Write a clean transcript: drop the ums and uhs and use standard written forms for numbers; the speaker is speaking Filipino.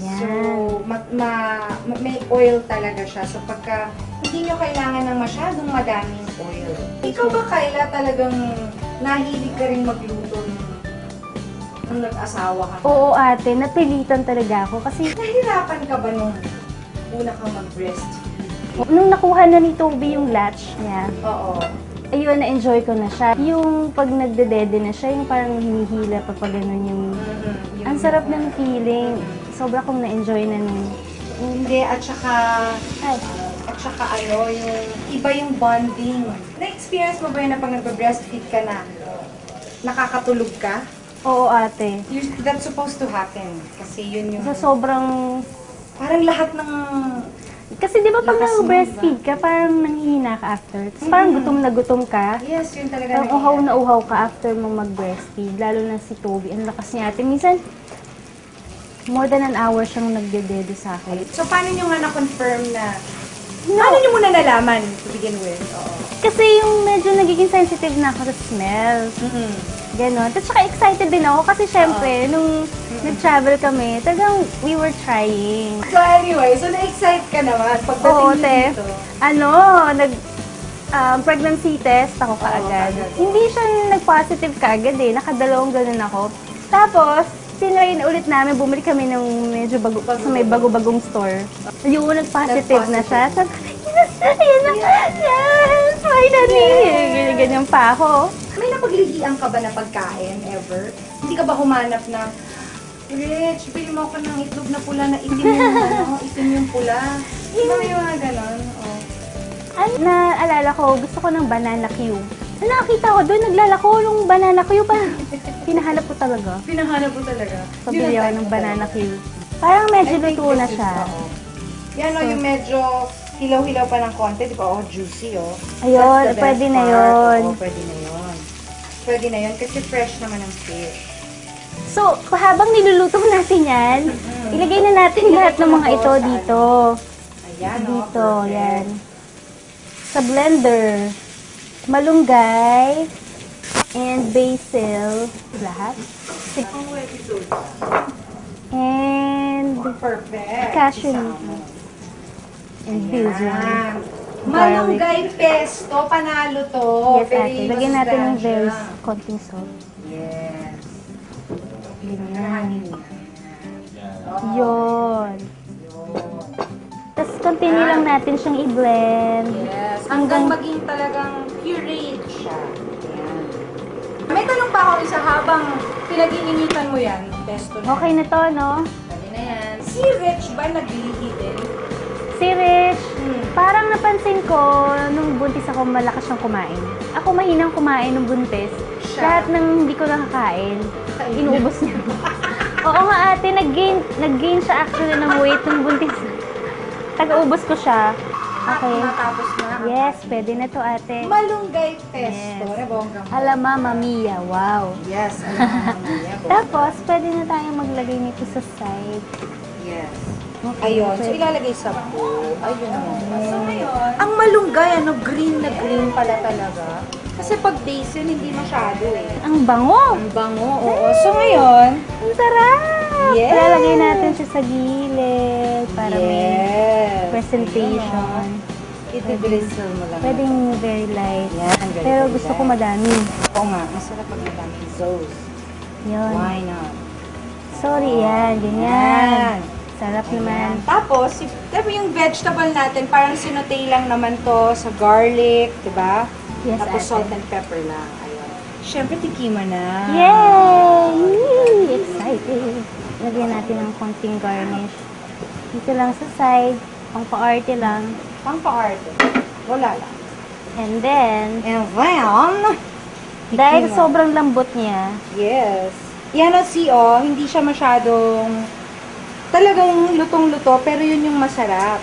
Yan. So, may oil talaga siya. So, pagka hindi nyo kailangan ng masyadong madaming oil. Ikaw ba, Kyla, talagang nahilig ka rin magluto nung nag-asawa ka? Oo ate, napilitan talaga ako kasi Nahirapan ka ba nung una kang mag-breastfeed? nung nakuha na ni Toby yung latch niya, Oo. ayun, na-enjoy ko na siya. Yung pag nagdedede na siya, yung parang hinihila pa pa ganun yung... Ang sarap ng feeling. Sobra kong na-enjoy na nun. Hindi, at saka ano, yung iba yung bonding. Na-experience mo ba yun na pag nagbe-breastfeed ka na, nakakatulog ka? Oo ate. That's supposed to happen. Kasi yun yung... Sa sobrang... Parang lahat ng... Kasi di ba pag Lakas mo, nag-breastfeed ka, parang nanghihina ka after. Tapos parang gutom na gutom ka. Yes, yun talaga. Parang uhaw na uhaw ka after mong mag-breastfeed. Lalo na si Toby. Ang lakas niya ate. Minsan, more than an hour siyang nagdedede sa akin. So, paano nyo nga na-confirm na... Paano nyo muna nalaman to begin with? Oo. Kasi yung medyo nagiging sensitive na ako sa smell. Ganon. Tapos saka excited din ako kasi syempre, nung nag-travel kami, talagang we were trying. So anyway, so na-excite ka naman pagdating Oo, nyo te. dito. Pregnancy test ako kaagad. Hindi siya nag-positive kaagad eh. Nakadalawang ganun ako. Tapos, tinry na ulit namin, bumili kami ng medyo sa may bago-bagong store. Yung nag-positive na siya. So, yes, finally! Ganyan pa ako. May napaglihian ka ba na pagkain ever? Hindi ka ba humanap na, Rich, bili mo ako ng itlog na pula na itim yung itim yung pula. Di ba may mga ganon? Oh. Naalala ko, gusto ko ng banana cube. Nakakita ko doon, naglalako yung banana cube. Pinahanap ko talaga. Pinahanap mo talaga? Pabili ako ng banana cube. Parang medyo luto na siya. Yan o, yung medyo hilaw-hilaw pa ng konti, di ba? Oh, juicy, oh. Ayun, That's the best pwede na part. yun. Oo, pwede na yun. Pwede na yun kasi fresh naman ang fish. So, habang niluluto natin yan, ilagay na natin lahat ng mga ito dito. Ayan, Dito, yan. Sa blender, malunggay, and basil, lahat. And Perfect. cashew nut. And basil. Ayan. Malunggay pesto, panalo to. Yes, ate. Lagyan natin ng very masustansya. konting salt. Yes. Ganyan. Yun. Tapos continue lang natin siyang i-blend. Yes. Hanggang maging talagang pureed siya. Ayan. May tanong pa ako isa habang pinag-iinitan mo yan. Pesto na. Okay na to, no? Pwede na yan. Si Rich ba naglihi din? Si Rich, parang napansin ko, nung buntis ako, malakas siyang kumain. Ako mahinang kumain nung buntis. Siya? Lahat ng hindi ko nakakain, inuubos niya. Oo nga ate, nag-gain siya actually ng weight nung buntis. Taga-ubos ko siya. Okay. Matapos na. Yes, pwede na to ate. Malunggay pesto. Yes. Rebongga mo. Hala Mamma Mia, wow. Yes. Alam mo. Tapos, pwede na tayong maglagay nito sa side. Yes. Okay, Ayun. So, pwede. ilalagay sa bowl. Ayun naman. So, ngayon, ang malunggay, green na green pala talaga. Kasi pag basil, hindi masyado eh. Ang bango! Ang bango, oo. So, ngayon, Ang sarap! Yes! Lalagay natin siya sa gilid para may yes. presentation. Iti-drizzle mo lang. Pwedeng very light. Yan, very, Pero very gusto ko light. madami. Oo nga, masarap pag madami sauce. Yun. Why not? Sorry, yan. Ganyan. Sarap naman. Tapos, yung vegetable natin, parang sinote lang naman to sa garlic, di ba? Yes, Tapos ate. salt and pepper lang. Ayun. Siyempre, tikima na. Yay! Excited! Lagyan natin ng konting garnish. Dito lang sa side. Pang pa-arte lang. Pang paarte. Wala lang. And then, And then, dahil tikima. sobrang lambot niya, Yes. Yan o hindi siya masyadong talagang lutong-luto, pero yun yung masarap.